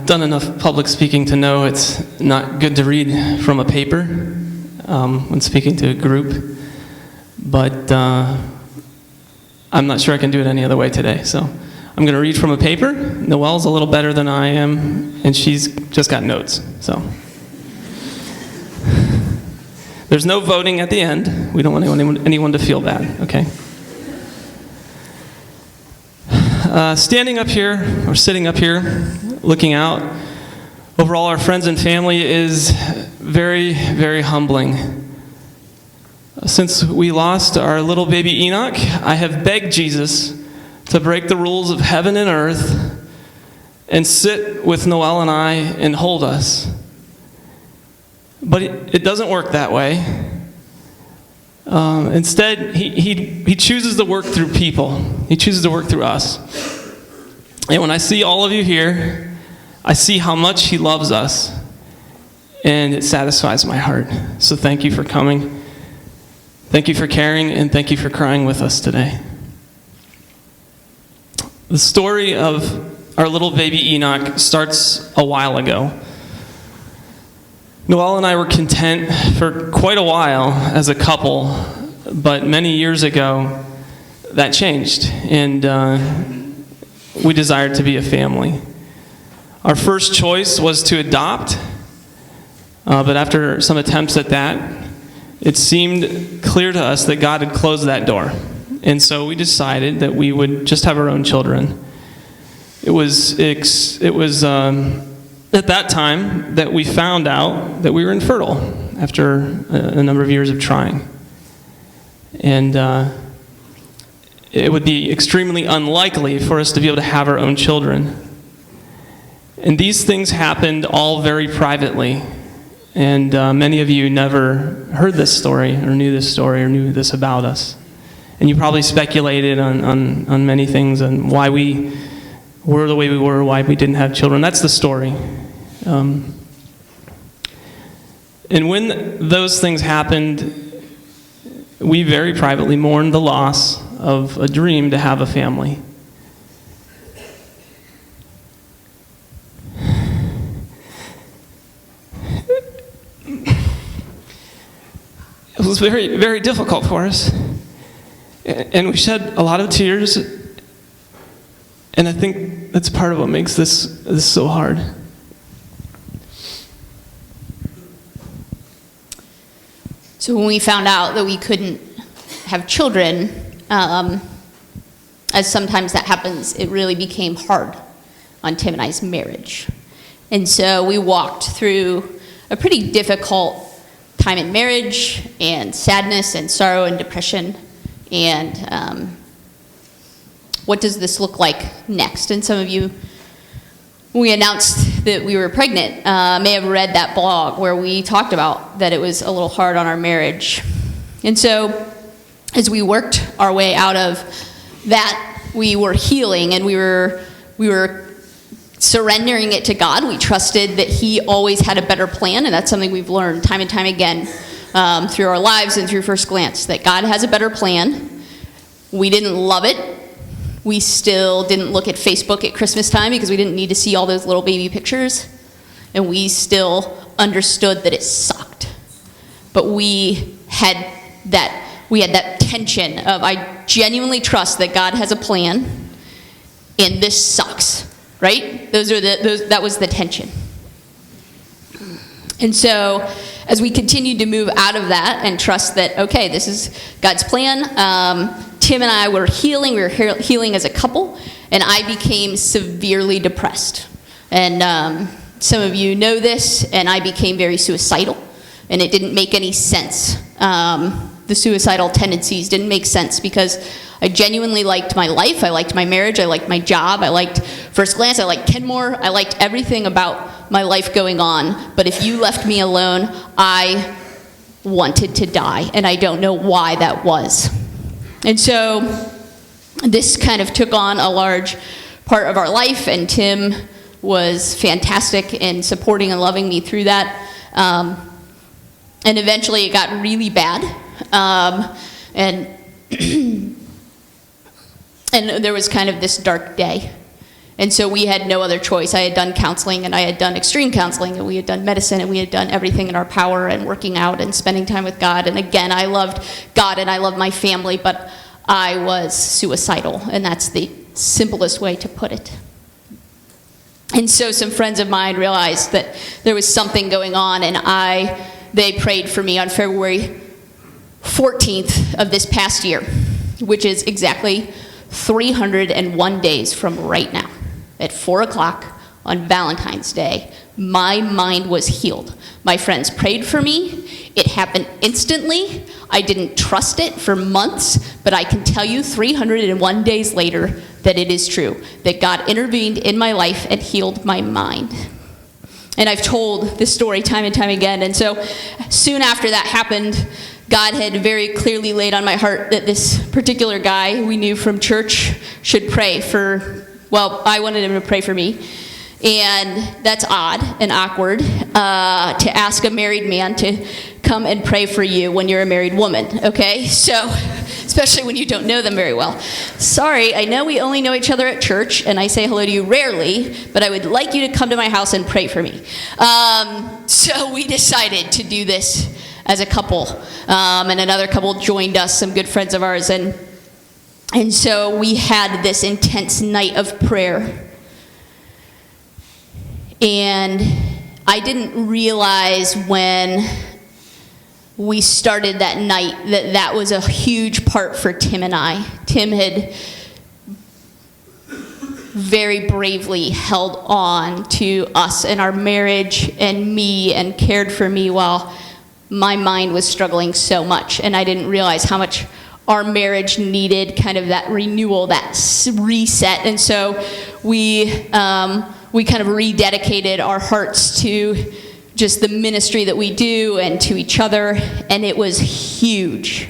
done enough public speaking to know it's not good to read from a paper when speaking to a group, but I'm not sure I can do it any other way today. So I'm going to read from a paper. Noelle's a little better than I am, and she's just got notes. So there's no voting at the end. We don't want anyone to feel bad, okay? Standing up here, or sitting up here, looking out over all our friends and family is very, very humbling. Since we lost our little baby Enoch, I have begged Jesus to break the rules of heaven and earth and sit with Noelle and I and hold us. But it doesn't work that way. Instead, he chooses to work through people. He chooses to work through us. And when I see all of you here, I see how much he loves us, and it satisfies my heart. So thank you for coming. Thank you for caring, and thank you for crying with us today. The story of our little baby Enoch starts a while ago. Noelle and I were content for quite a while as a couple, but many years ago, that changed, and we desired to be a family. Our first choice was to adopt, but after some attempts at that, it seemed clear to us that God had closed that door. And so we decided that we would just have our own children. It was at that time that we found out that we were infertile after a number of years of trying. And it would be extremely unlikely for us to be able to have our own children. And these things happened all very privately. And many of you never heard this story or knew this story or knew this about us. And you probably speculated on many things and why we were the way we were, why we didn't have children. That's the story. And when those things happened, we very privately mourned the loss of a dream to have a family. It was very, very difficult for us. And we shed a lot of tears. And I think that's part of what makes this so hard. So when we found out that we couldn't have children, as sometimes that happens, it really became hard on Tim and I's marriage. And so we walked through a pretty difficult time in marriage, and sadness and sorrow and depression, and what does this look like next? And some of you, when we announced that we were pregnant, may have read that blog where we talked about that it was a little hard on our marriage. And so as we worked our way out of that, we were healing, and we were surrendering it to God. We trusted that he always had a better plan, and that's something we've learned time and time again through our lives and through First Glance, that God has a better plan. We didn't love it. We still didn't look at Facebook at Christmas time because we didn't need to see all those little baby pictures, and we still understood that it sucked. But we had that tension of, I genuinely trust that God has a plan, and this sucks. Right? That was the tension. And so as we continued to move out of that and trust that, okay, this is God's plan, Tim and I were healing. We were healing as a couple, and I became severely depressed. And some of you know this, and I became very suicidal, and it didn't make any sense. The suicidal tendencies didn't make sense because I genuinely liked my life, I liked my marriage, I liked my job, I liked First Glance, I liked Kenmore, I liked everything about my life going on. But if you left me alone, I wanted to die, and I don't know why that was. And so this kind of took on a large part of our life, and Tim was fantastic in supporting and loving me through that. And eventually it got really bad. And there was kind of this dark day. And so we had no other choice. I had done counseling, and I had done extreme counseling, and we had done medicine, and we had done everything in our power, and working out and spending time with God. And again, I loved God and I loved my family, but I was suicidal, and that's the simplest way to put it. And so some friends of mine realized that there was something going on, and they prayed for me on February 14th of this past year, which is exactly 301 days from right now. At 4 o'clock on Valentine's Day, my mind was healed. My friends prayed for me. It happened instantly. I didn't trust it for months, but I can tell you 301 days later that it is true, that God intervened in my life and healed my mind. And I've told this story time and time again. And so soon after that happened, God had very clearly laid on my heart that this particular guy we knew from church should pray for, well, I wanted him to pray for me. And that's odd and awkward to ask a married man to come and pray for you when you're a married woman, okay? So, especially when you don't know them very well. Sorry, I know we only know each other at church, and I say hello to you rarely, but I would like you to come to my house and pray for me. So we decided to do this as a couple, and another couple joined us, some good friends of ours, and so we had this intense night of prayer. And I didn't realize when we started that night that that was a huge part for Tim and I. Tim had very bravely held on to us and our marriage and me and cared for me while my mind was struggling so much. And I didn't realize how much our marriage needed kind of that renewal, that reset. And so we kind of rededicated our hearts to just the ministry that we do and to each other, and it was huge.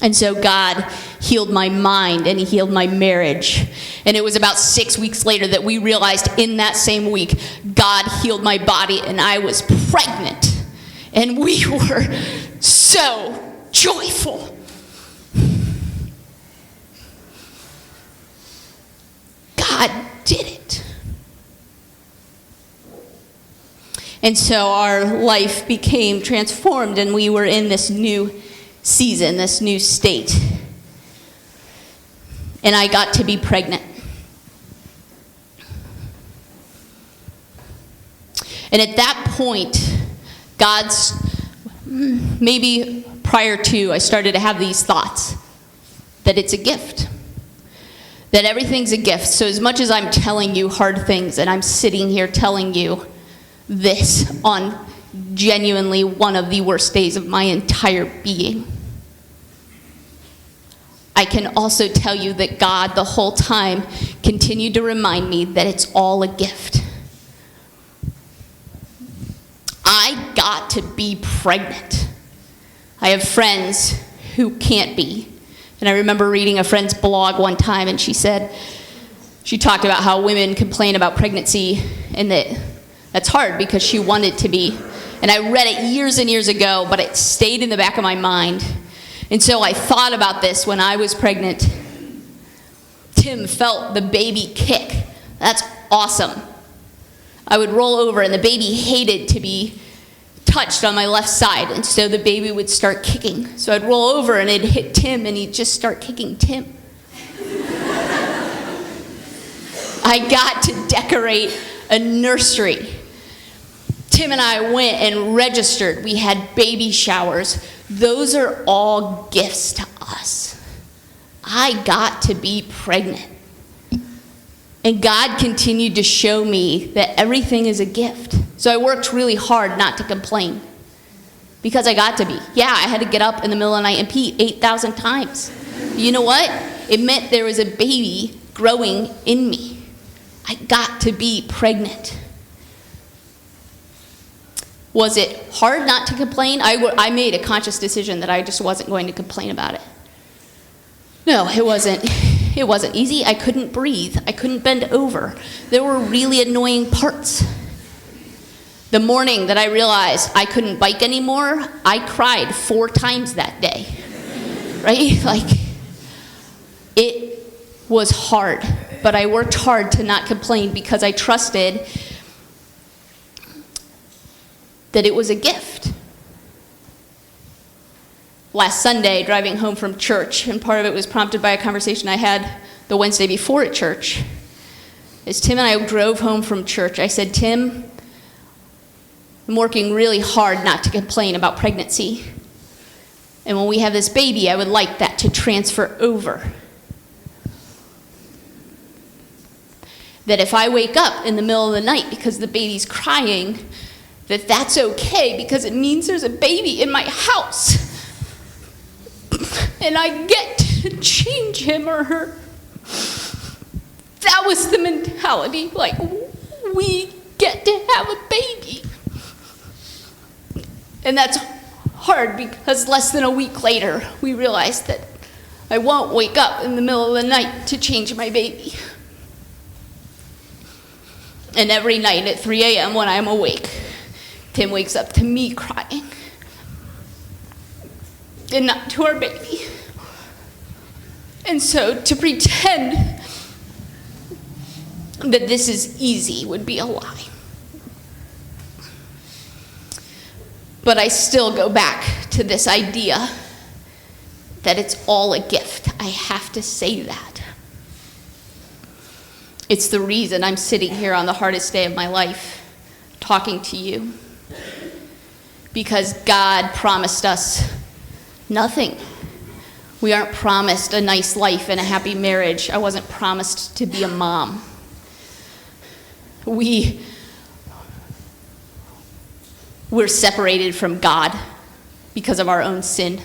And so God healed my mind, and he healed my marriage. And it was about 6 weeks later that we realized in that same week, God healed my body, and I was pregnant. And we were so joyful. God did it. And so our life became transformed, and we were in this new season, this new state. And I got to be pregnant. And at that point, maybe prior to, I started to have these thoughts that it's a gift. That everything's a gift. So as much as I'm telling you hard things, and I'm sitting here telling you this on genuinely one of the worst days of my entire being, I can also tell you that God the whole time continued to remind me that it's all a gift. I got to be pregnant. I have friends who can't be. And I remember reading a friend's blog one time, and she talked about how women complain about pregnancy, and that's hard because she wanted to be. And I read it years and years ago, but it stayed in the back of my mind. And so I thought about this when I was pregnant. Tim felt the baby kick. That's awesome. I would roll over, and the baby hated to be touched on my left side, and so the baby would start kicking. So I'd roll over, and it'd hit Tim, and he'd just start kicking Tim. I got to decorate a nursery. Tim and I went and registered. We had baby showers. Those are all gifts to us. I got to be pregnant. And God continued to show me that everything is a gift. So I worked really hard not to complain. Because I got to be. Yeah, I had to get up in the middle of the night and pee 8,000 times. You know what? It meant there was a baby growing in me. I got to be pregnant. Was it hard not to complain? I made a conscious decision that I just wasn't going to complain about it. No, it wasn't. It wasn't easy. I couldn't breathe. I couldn't bend over. There were really annoying parts. The morning that I realized I couldn't bike anymore, I cried 4 times that day. Right? Like, it was hard, but I worked hard to not complain because I trusted that it was a gift. Last Sunday, driving home from church, and part of it was prompted by a conversation I had the Wednesday before at church. As Tim and I drove home from church, I said, Tim, I'm working really hard not to complain about pregnancy. And when we have this baby, I would like that to transfer over. That if I wake up in the middle of the night because the baby's crying, that's okay because it means there's a baby in my house. And I get to change him or her. That was the mentality, like, we get to have a baby. And that's hard because less than a week later, we realized that I won't wake up in the middle of the night to change my baby. And every night at 3 a.m. when I'm awake, Tim wakes up to me crying. And not to our baby. And so to pretend that this is easy would be a lie. But I still go back to this idea that it's all a gift. I have to say that. It's the reason I'm sitting here on the hardest day of my life talking to you. Because God promised us nothing. We aren't promised a nice life and a happy marriage. I wasn't promised to be a mom. We're separated from God because of our own sin.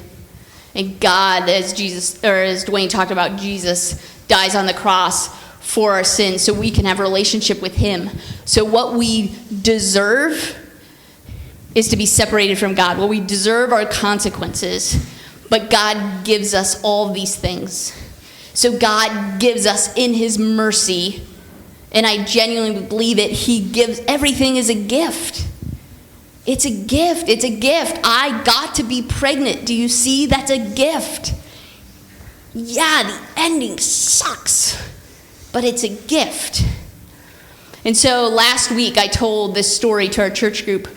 And God, as Dwayne talked about, Jesus dies on the cross for our sins so we can have a relationship with him. So what we deserve is to be separated from God. What we deserve are consequences. But God gives us all these things. So God gives us in his mercy, and I genuinely believe it, he gives, everything is a gift. It's a gift. It's a gift. I got to be pregnant. Do you see? That's a gift. Yeah, the ending sucks, but it's a gift. And so last week I told this story to our church group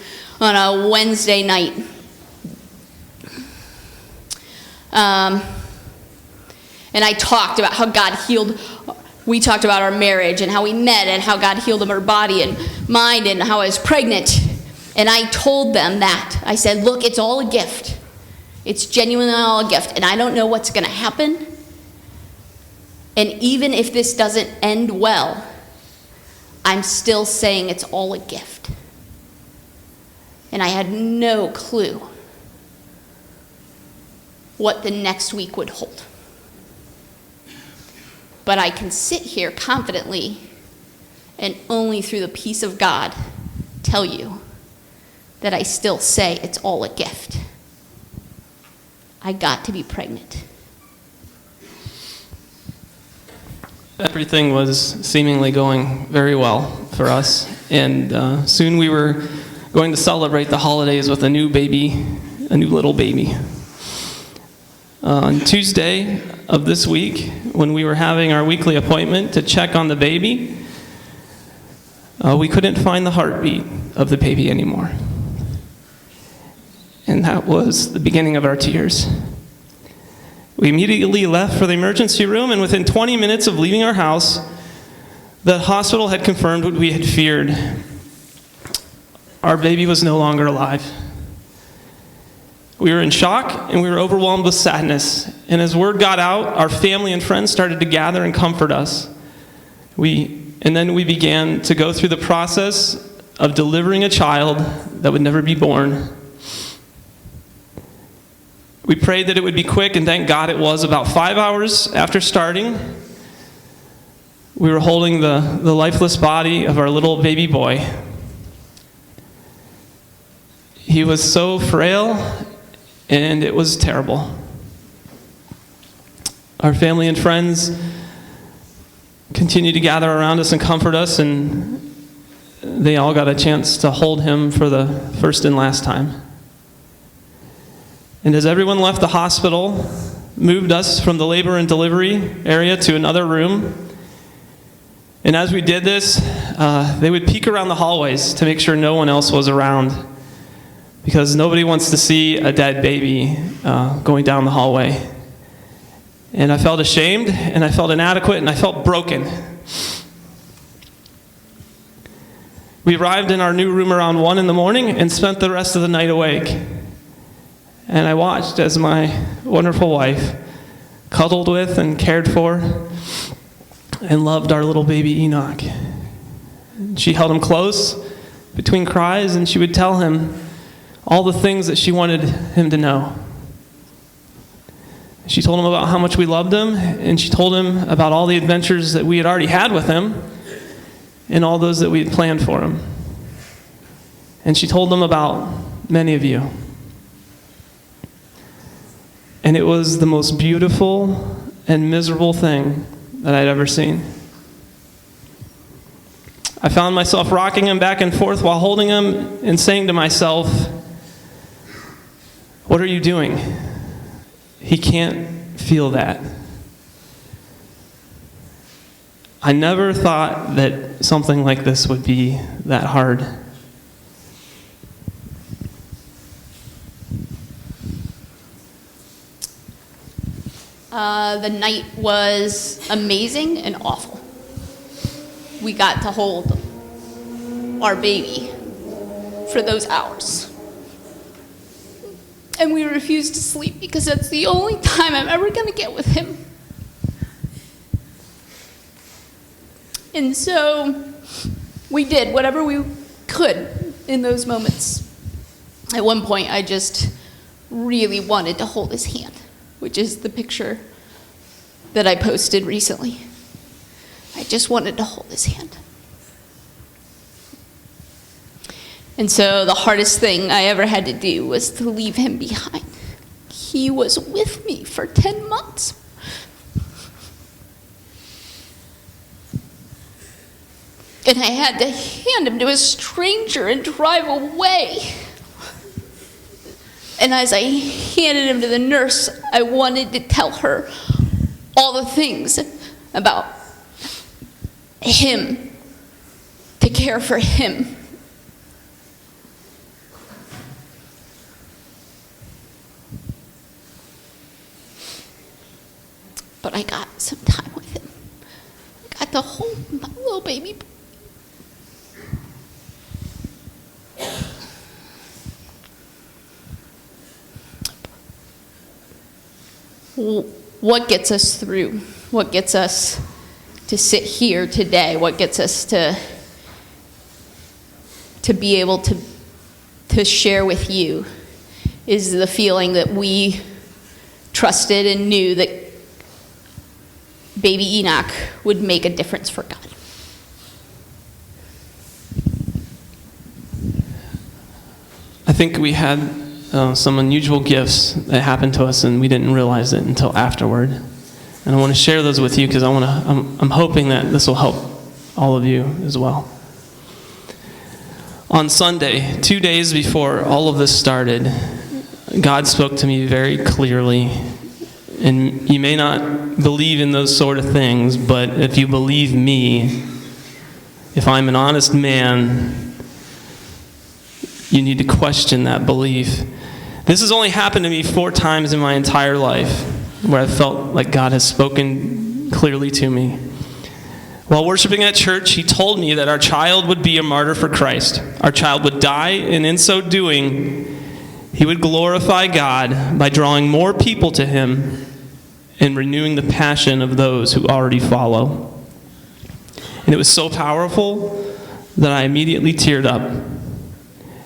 on a Wednesday night. And I talked about how God healed. We talked about our marriage and how we met and how God healed our body and mind and how I was pregnant. And I told them that. I said, look, it's all a gift. It's genuinely all a gift. And I don't know what's going to happen. And even if this doesn't end well, I'm still saying it's all a gift. And I had no clue what the next week would hold. But I can sit here confidently and only through the peace of God tell you that I still say it's all a gift. I got to be pregnant. Everything was seemingly going very well for us, and soon we were going to celebrate the holidays with a new little baby. On Tuesday of this week, when we were having our weekly appointment to check on the baby, we couldn't find the heartbeat of the baby anymore. And that was the beginning of our tears. We immediately left for the emergency room, and within 20 minutes of leaving our house, the hospital had confirmed what we had feared. Our baby was no longer alive. We were in shock, and we were overwhelmed with sadness. And as word got out, our family and friends started to gather and comfort us. And then we began to go through the process of delivering a child that would never be born. We prayed that it would be quick, and thank God it was. About 5 hours after starting, we were holding the lifeless body of our little baby boy. He was so frail, and it was terrible. Our family and friends continued to gather around us and comfort us, and they all got a chance to hold him for the first and last time. And as everyone left the hospital, moved us from the labor and delivery area to another room. And as we did this, they would peek around the hallways to make sure no one else was around, because nobody wants to see a dead baby going down the hallway. And I felt ashamed, and I felt inadequate, and I felt broken. We arrived in our new room around 1 in the morning and spent the rest of the night awake. And I watched as my wonderful wife cuddled with and cared for and loved our little baby Enoch. She held him close between cries, and she would tell him all the things that she wanted him to know. She told him about how much we loved him, and she told him about all the adventures that we had already had with him and all those that we had planned for him. And she told him about many of you. And it was the most beautiful and miserable thing that I'd ever seen. I found myself rocking him back and forth while holding him and saying to myself, "What are you doing? He can't feel that." I never thought that something like this would be that hard. The night was amazing and awful. We got to hold our baby for those hours. And we refused to sleep because that's the only time I'm ever going to get with him. And so we did whatever we could in those moments. At one point, I just really wanted to hold his hand, which is the picture that I posted recently. I just wanted to hold his hand. And so the hardest thing I ever had to do was to leave him behind. He was with me for 10 months. And I had to hand him to a stranger and drive away. And as I handed him to the nurse, I wanted to tell her all the things about him, to care for him. But I got some time with him. I got to hold my little baby. What gets us through? What gets us to sit here today? What gets us to be able to share with you is the feeling that we trusted and knew that baby Enoch would make a difference for God. I think we had some unusual gifts that happened to us, and we didn't realize it until afterward. And I want to share those with you because I'm hoping that this will help all of you as well. On Sunday, 2 days before all of this started, God spoke to me very clearly. And you may not believe in those sort of things, but if you believe me, if I'm an honest man, you need to question that belief. This has only happened to me 4 times in my entire life, where I felt like God has spoken clearly to me. While worshiping at church, he told me that our child would be a martyr for Christ. Our child would die, and in so doing, he would glorify God by drawing more people to him and renewing the passion of those who already follow. And it was so powerful that I immediately teared up,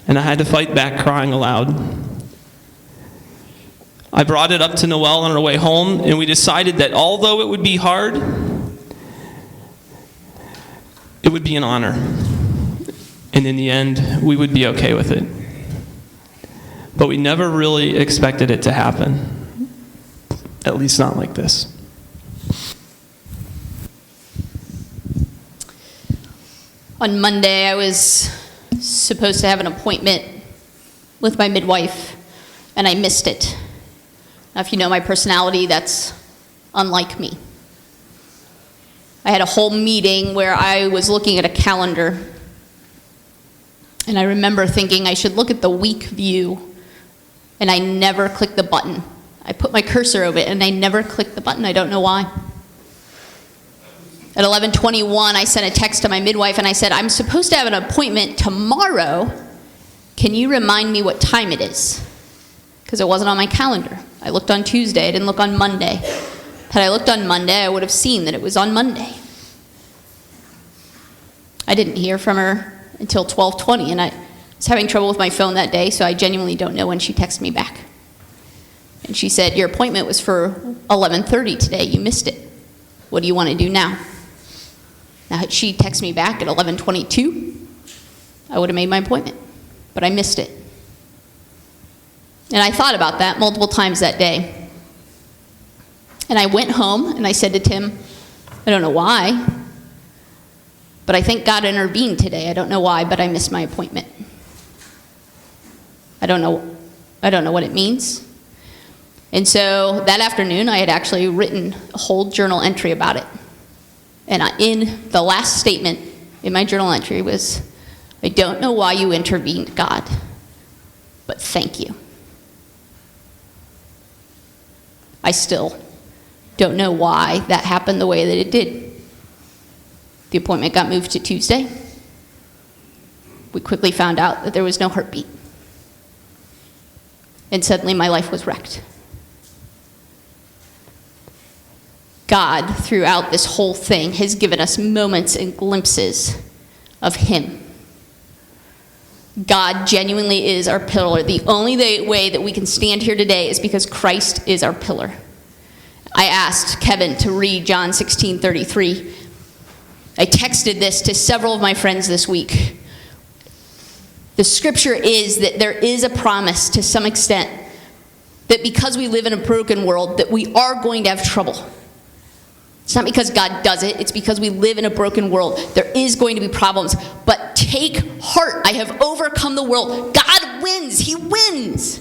and I had to fight back crying aloud. I brought it up to Noelle on our way home, and we decided that although it would be hard, it would be an honor. And in the end, we would be okay with it. But we never really expected it to happen. At least not like this. On Monday, I was supposed to have an appointment with my midwife, and I missed it. Now, if you know my personality, that's unlike me. I had a whole meeting where I was looking at a calendar, and I remember thinking I should look at the week view, and I never clicked the button. I put my cursor over it, and I never clicked the button. I don't know why. At 11:21, I sent a text to my midwife, and I said, I'm supposed to have an appointment tomorrow. Can you remind me what time it is? Because it wasn't on my calendar. I looked on Tuesday. I didn't look on Monday. Had I looked on Monday, I would have seen that it was on Monday. I didn't hear from her until 12:20, and I was having trouble with my phone that day, so I genuinely don't know when she texted me back. And she said, your appointment was for 11:30 today. You missed it. What do you want to do now? Now, had she texted me back at 11:22, I would have made my appointment, but I missed it. And I thought about that multiple times that day. And I went home and I said to Tim, I don't know why, but I think God intervened today. I don't know why, but I missed my appointment. I don't know what it means. And so that afternoon, I had actually written a whole journal entry about it. And in the last statement in my journal entry was, I don't know why you intervened, God, but thank you. I still don't know why that happened the way that it did. The appointment got moved to Tuesday. We quickly found out that there was no heartbeat. And suddenly my life was wrecked. God, throughout this whole thing, has given us moments and glimpses of Him. God genuinely is our pillar. The only way that we can stand here today is because Christ is our pillar. I asked Kevin to read John 16:33. I texted this to several of my friends this week. The scripture is that there is a promise to some extent that because we live in a broken world that we are going to have trouble. It's not because God does it, it's because we live in a broken world. There is going to be problems, but take heart, I have overcome the world. God wins, He wins.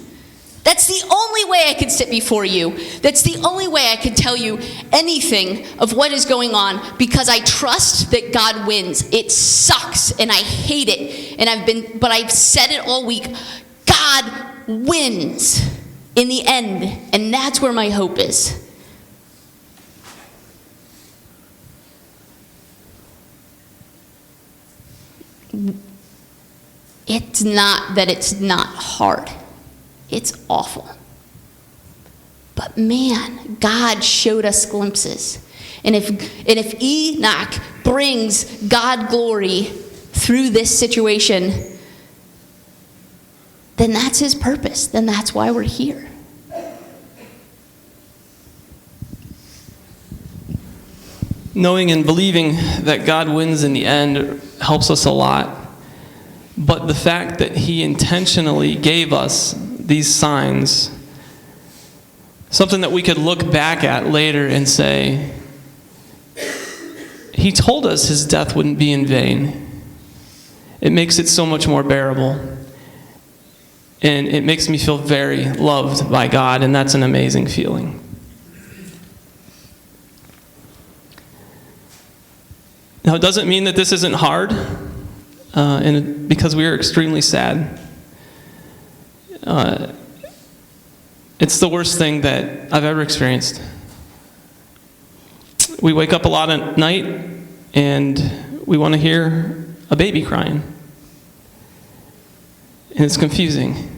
That's the only way I could sit before you. That's the only way I could tell you anything of what is going on, because I trust that God wins. It sucks and I hate it, but I've said it all week. God wins in the end, and that's where my hope is. It's not that it's not hard. It's awful. But man, God showed us glimpses. And if Enoch brings God glory through this situation, then that's his purpose. Then that's why we're here. Knowing and believing that God wins in the end helps us a lot. But the fact that He intentionally gave us these signs, something that we could look back at later and say, He told us His death wouldn't be in vain. It makes it so much more bearable. And it makes me feel very loved by God, and that's an amazing feeling. Now, it doesn't mean that this isn't hard, because we are extremely sad. It's the worst thing that I've ever experienced. We wake up a lot at night, and we want to hear a baby crying. And it's confusing.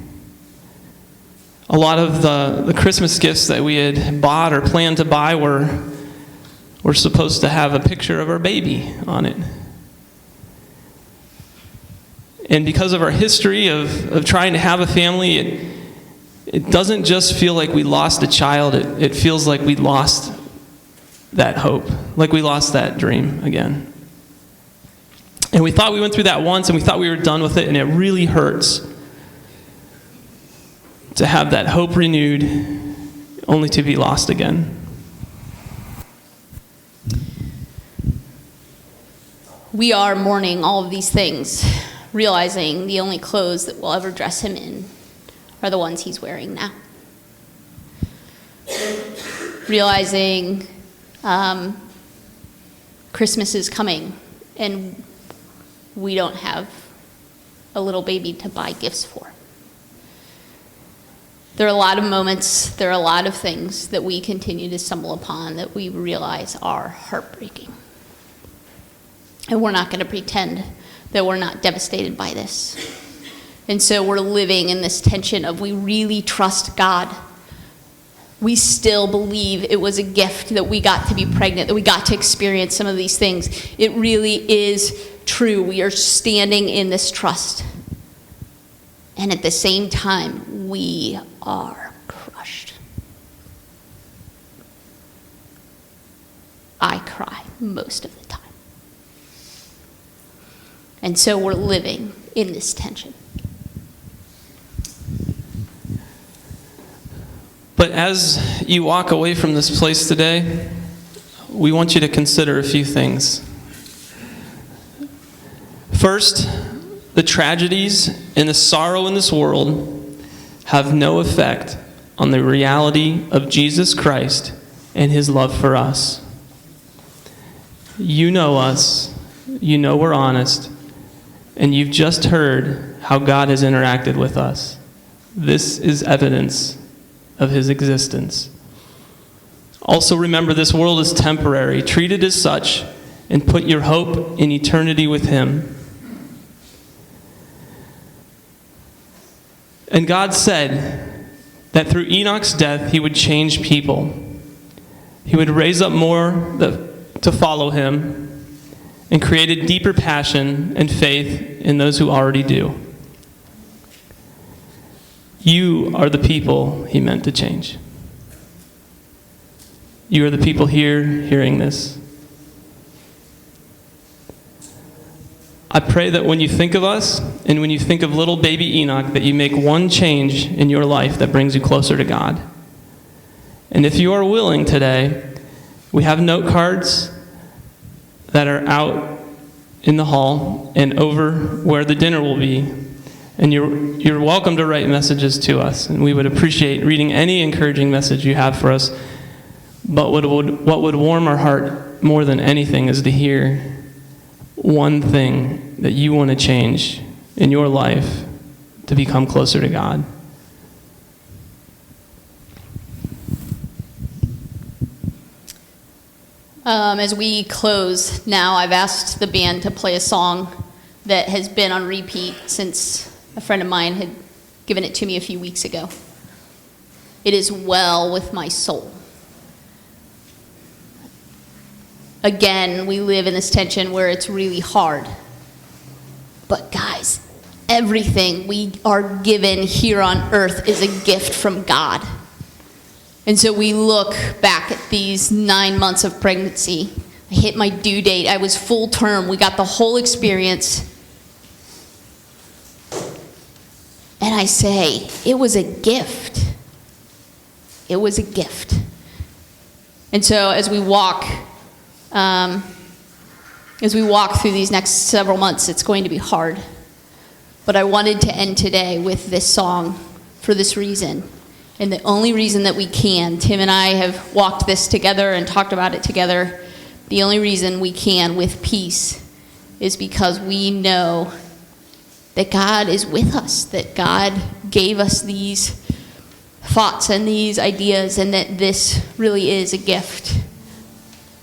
A lot of the Christmas gifts that we had bought or planned to buy were supposed to have a picture of our baby on it. And because of our history of trying to have a family, it doesn't just feel like we lost a child, it feels like we lost that hope, like we lost that dream again. And we thought we went through that once, and we thought we were done with it, and it really hurts to have that hope renewed, only to be lost again. We are mourning all of these things, realizing the only clothes that will ever dress Him in are the ones He's wearing now. realizing Christmas is coming and we don't have a little baby to buy gifts for. There are a lot of moments, there are a lot of things that we continue to stumble upon that we realize are heartbreaking. And we're not going to pretend that we're not devastated by this. And so we're living in this tension of we really trust God. We still believe it was a gift that we got to be pregnant, that we got to experience some of these things. It really is true. We are standing in this trust. And at the same time, we are crushed. I cry most of the time. And so we're living in this tension. But as you walk away from this place today, we want you to consider a few things. First, the tragedies and the sorrow in this world have no effect on the reality of Jesus Christ and his love for us. You know us, you know we're honest, and you've just heard how God has interacted with us. This is evidence of his existence. Also remember, this world is temporary. Treat it as such and put your hope in eternity with him. And God said that through Enoch's death, he would change people. He would raise up more to follow him and create a deeper passion and faith in those who already do. You are the people he meant to change. You are the people here hearing this. I pray that when you think of us and when you think of little baby Enoch, that you make one change in your life that brings you closer to God. And if you are willing today, we have note cards that are out in the hall and over where the dinner will be. And you're welcome to write messages to us. And we would appreciate reading any encouraging message you have for us. But what would warm our heart more than anything is to hear one thing that you want to change in your life to become closer to God. As we close now, I've asked the band to play a song that has been on repeat since a friend of mine had given it to me a few weeks ago. It is well with my soul. Again, we live in this tension where it's really hard. But guys, everything we are given here on earth is a gift from God. And so we look back at these 9 months of pregnancy. I hit my due date. I was full term. We got the whole experience. And I say, it was a gift. It was a gift. And so as we walk through these next several months, it's going to be hard. But I wanted to end today with this song for this reason. And the only reason that we can, Tim and I have walked this together and talked about it together, the only reason we can with peace is because we know that God is with us, that God gave us these thoughts and these ideas, and that this really is a gift.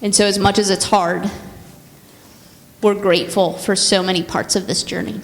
And so as much as it's hard, we're grateful for so many parts of this journey.